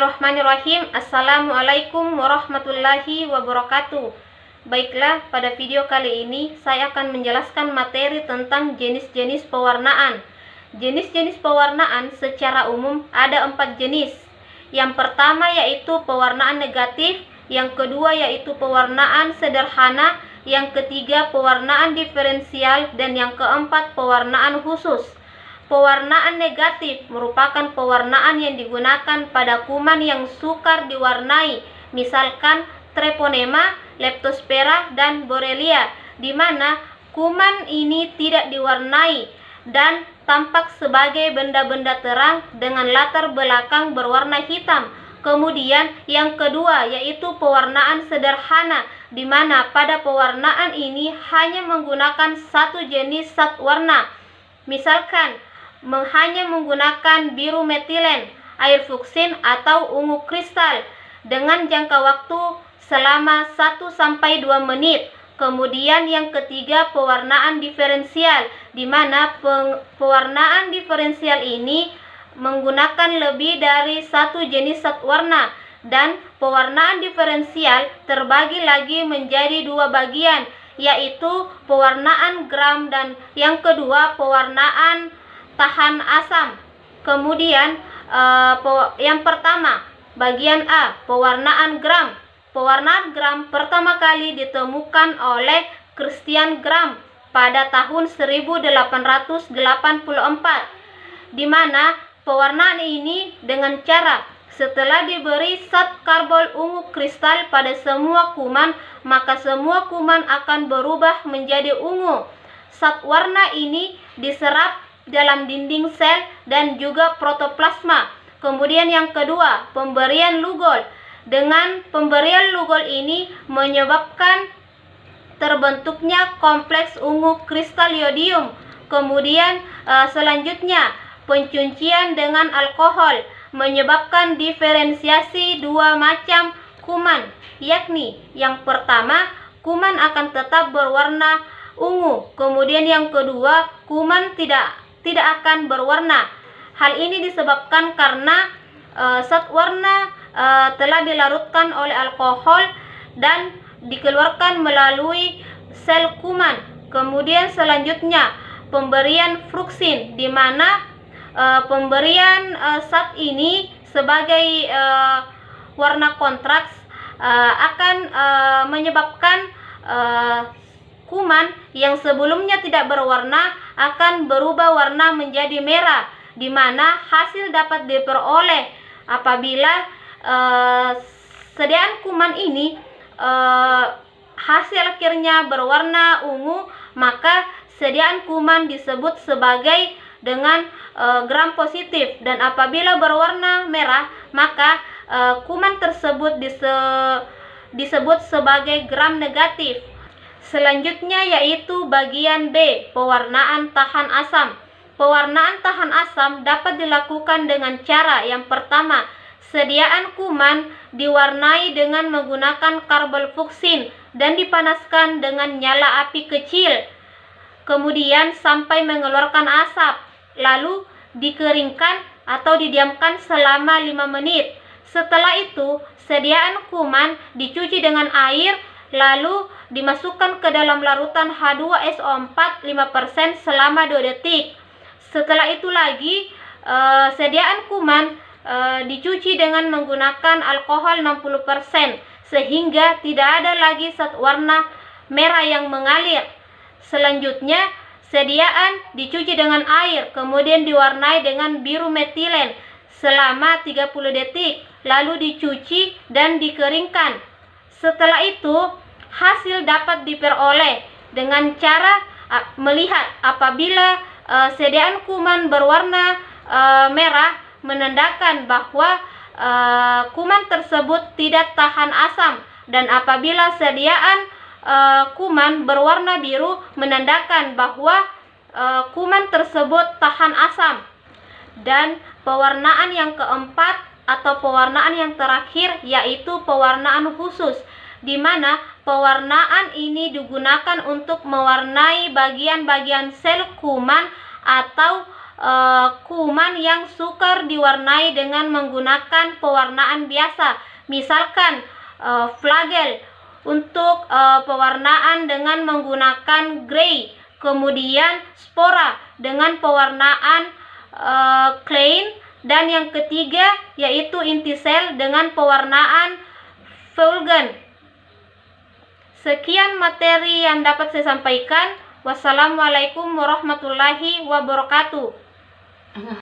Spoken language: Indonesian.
Bismillahirrahmanirrahim. Assalamualaikum warahmatullahi wabarakatuh. Baiklah, pada video kali ini saya akan menjelaskan materi tentang jenis-jenis pewarnaan. Jenis-jenis pewarnaan secara umum ada 4 jenis. Yang pertama yaitu pewarnaan negatif, yang kedua yaitu pewarnaan sederhana, yang ketiga pewarnaan diferensial, dan yang keempat pewarnaan khusus. Pewarnaan negatif merupakan pewarnaan yang digunakan pada kuman yang sukar diwarnai, misalkan Treponema, Leptospira, dan Borrelia, di mana kuman ini tidak diwarnai dan tampak sebagai benda-benda terang dengan latar belakang berwarna hitam. Kemudian yang kedua yaitu pewarnaan sederhana, di mana pada pewarnaan ini hanya menggunakan satu jenis zat warna, misalkan hanya menggunakan biru metilen, air fuksin, atau ungu kristal dengan jangka waktu selama 1-2 menit. Kemudian yang ketiga pewarnaan diferensial, di mana pewarnaan diferensial ini menggunakan lebih dari satu jenis zat warna, dan pewarnaan diferensial terbagi lagi menjadi 2 bagian, yaitu pewarnaan gram dan yang kedua pewarnaan tahan asam. Kemudian yang pertama bagian A, pewarnaan gram. Pewarnaan gram pertama kali ditemukan oleh Christian Gram pada tahun 1884, di mana pewarnaan ini dengan cara setelah diberi zat karbol ungu kristal pada semua kuman, maka semua kuman akan berubah menjadi ungu. Zat warna ini diserap dalam dinding sel dan juga protoplasma. Kemudian yang kedua, pemberian Lugol. Dengan pemberian Lugol ini menyebabkan terbentuknya kompleks ungu kristal yodium. Kemudian selanjutnya, pencucian dengan alkohol menyebabkan diferensiasi 2 macam kuman, yakni yang pertama, kuman akan tetap berwarna ungu. Kemudian yang kedua, kuman tidak akan berwarna. Hal ini disebabkan karena zat warna telah dilarutkan oleh alkohol dan dikeluarkan melalui sel kuman. Kemudian selanjutnya pemberian fruksin, di mana pemberian zat ini sebagai warna kontraks akan menyebabkan kuman yang sebelumnya tidak berwarna akan berubah warna menjadi merah, di mana hasil dapat diperoleh apabila sediaan kuman ini hasil akhirnya berwarna ungu, maka sediaan kuman disebut sebagai dengan gram positif, dan apabila berwarna merah maka kuman tersebut disebut sebagai gram negatif. Selanjutnya yaitu bagian B, pewarnaan tahan asam. Pewarnaan tahan asam dapat dilakukan dengan cara yang pertama, sediaan kuman diwarnai dengan menggunakan karbol fuksin dan dipanaskan dengan nyala api kecil, kemudian sampai mengeluarkan asap, lalu dikeringkan atau didiamkan selama 5 menit. Setelah itu, sediaan kuman dicuci dengan air, lalu dimasukkan ke dalam larutan H2SO4 5% selama 2 detik. Setelah itu lagi sediaan kuman dicuci dengan menggunakan alkohol 60% sehingga tidak ada lagi zat warna merah yang mengalir. Selanjutnya sediaan dicuci dengan air, kemudian diwarnai dengan biru metilen selama 30 detik, lalu dicuci dan dikeringkan. Setelah itu hasil dapat diperoleh dengan cara melihat apabila sediaan kuman berwarna merah, menandakan bahwa kuman tersebut tidak tahan asam, dan apabila sediaan kuman berwarna biru, menandakan bahwa kuman tersebut tahan asam. Dan pewarnaan yang keempat atau pewarnaan yang terakhir yaitu pewarnaan khusus, di mana pewarnaan ini digunakan untuk mewarnai bagian-bagian sel kuman atau kuman yang sukar diwarnai dengan menggunakan pewarnaan biasa. Misalkan flagel untuk pewarnaan dengan menggunakan grey, kemudian spora dengan pewarnaan clean, dan yang ketiga yaitu intisel dengan pewarnaan fulgen. Sekian materi yang dapat saya sampaikan. Wassalamualaikum warahmatullahi wabarakatuh.